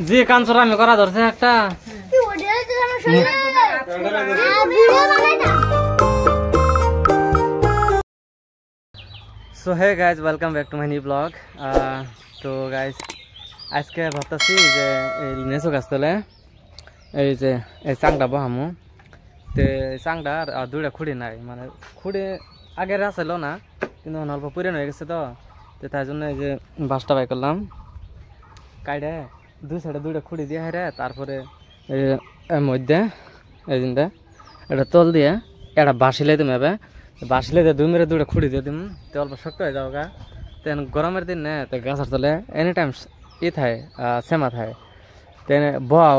যে কাঞ্চরা আমি করা ধরছে একটা so hey guys welcome back to my new blog. তো গাইজ আজকে ভাবতেছি যে এই নেচু গাছ তলে এই যে এই চাংটা বহামু। তো চাংটা আর দুইটা খুঁড়ি নাই, মানে খুঁড়ি আগের আসলো না, কিন্তু অল্প পুরান হয়ে গেছে। তো তাই জন্য এই যে বাঁশটা বাই করলাম, কাইডে দুই সাইডে দুইটা খুঁড়ি দিয়ে হেরে, তারপরে এর মধ্যে এই দিনটা এটা তল দিয়ে একটা বাঁশিলাই দিম। এবার বাঁশিলাই দিয়ে 2 মিনিট দুইটা খুঁড়ি দিয়ে দিম, তো অল্প শক্ত হয়ে যাও গা। তেন গরমের দিন নে তো গাছের তলে এনি টাইম ই থাকে, সেমা থাকে। তেন বহা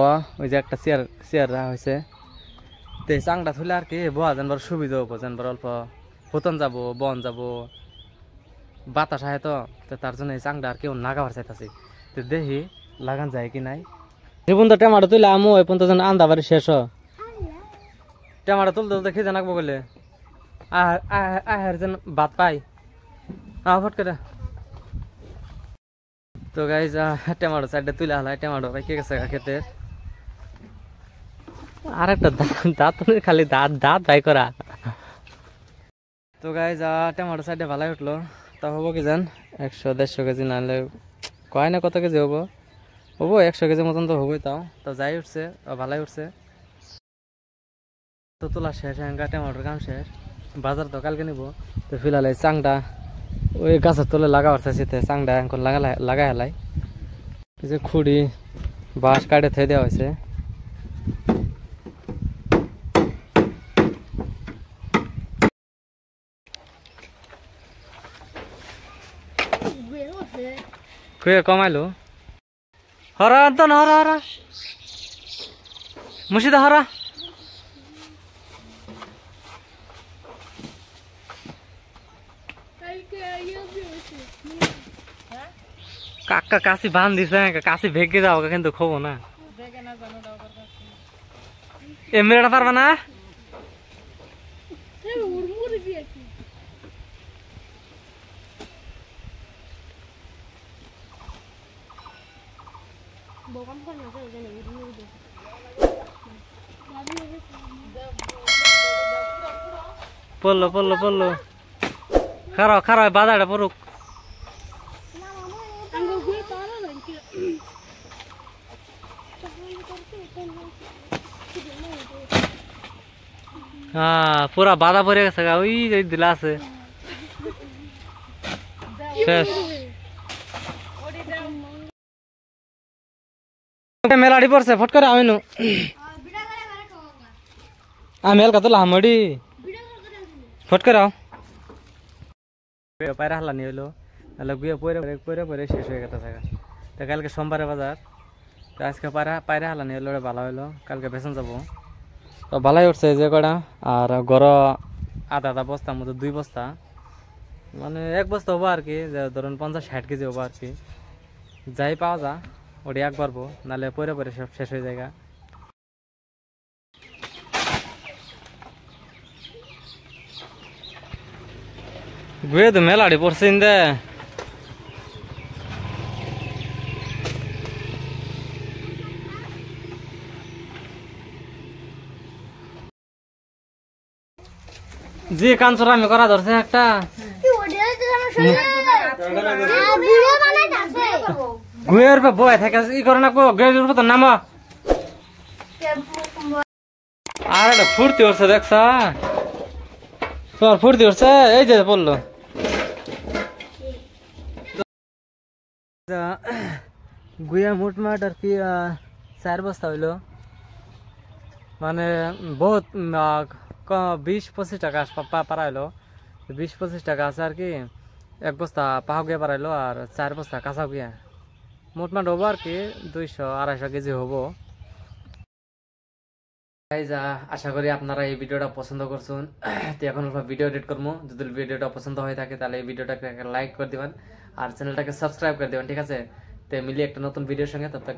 ওই যে একটা চেয়ার রাখা হয়েছে, তো এই চাংটা থুলে আর কি বহা যেনবার সুবিধা হবো, যেনবার অল্প হতন যাব বন যাব বাতাস আহে। তো তার জন্য এই চাংটা আর কেউ নাগাবার চাইতেছি, তো দেখি লাগান যায় কি নাই। যে পর্যন্ত টমাটো তুলে আমো ওই পর্যন্ত যেন আন্দা বাড়ি শেষ। টমাটো তুলতে তুলতে খেতে নাকবো বলে আহার যেন ভাত পাই ফট করে। তো গাইজ টমাটো সাইডে তুলে হালাই, টমাটো পাই কে গেছে খেতে। আর একটা দাঁত খালি দাঁত ভাই করা। তো গাইজ টমাটো সাইডে ভালাই উঠলো, তা হবো কি জান 100-150 কেজি, নাহলে কয় না কত কেজি হবো 100 কেজি মতন তো হবোই। তাও যাই উঠছে, ভালাই উঠছে। তো তোলা শেষ, টমাটোর কাম শেষ, বাজার তো কালকে নিব। তো ফিলহাল এই চাংটা ওই গাছের তলে লাগাবার চাইছি, চাংটা এখন লাগাই হেলাই। এই যে খুঁড়ি বাঁশ কাটে থয়ে দেওয়া হয়েছে। কমাইলো হরা তো না, হরা মুর্শিদা হরা কাকা কাশি বান দিছে, কাশি ভেগে যাও কিন্তু খবো না, এমনিটা পারবা না। পড়লো খারাপ বাজারটা পড়ুক। হ্যাঁ পুরা বাধা পড়ে গেছে, ওই দিলা আছে শেষ। মেলাড়ি পড়ছে ফট করে আমি হেলকা তোলা হামড়ি ফট করে পায়রা হালা নিয়ে হইলো, তাহলে গুয়ে পরে শেষ হয়ে গেছে থাকা। তো কালকে সোমবারে বাজার, তো আজকে পায়রা হালা নিয়ে হলো, ভালো হইলো, কালকে বেসন যাবো। তো ভালাই উঠছে যে কটা, আর গড় আধা বস্তার মতো 2 বস্তা, মানে 1 বস্তা হবো আর কি, ধরুন 50-60 কেজি হবো আর কি। যাই পাওয়া যা ওটি এক পারবো, নাহলে পরে সব শেষ হয়ে যায়। গুয়ে তো মেলাড়ি পড়ছে দে, যে কাঞ্চরা আমি করা ধরছে একটা গুয়ের বয় থাকে ই করে না, গুয়ের উপর তো নামা। আর একটা ফুর্তি উঠছে দেখছ, তোমার ফুর্তি উঠছে, এই যে বললো গুয়া মোটমাট আর কি 4 বস্তা হইলো, মানে বহুত 20-25 টাকা পারাইলো। 20-25 টাকা আছে আর কি, 1 বস্তা পাহা গিয়ে পারাইলো, আর 4 বস্তা কাঁচা গিয়া মোটমাট হবো আর কি 200-250 কেজি হবো। আশা করি আপনারা এই ভিডিওটা পছন্দ করছেন। তো এখন ভিডিও এডিট করবো, যদি ভিডিওটা পছন্দ হয়ে থাকে তাহলে এই ভিডিওটাকে লাইক করে দিবেন আর চ্যানেলটাকে সাবস্ক্রাইব করে দিবেন, ঠিক আছে। তো মিলিয়ে একটা নতুন ভিডিওর সঙ্গে, তবে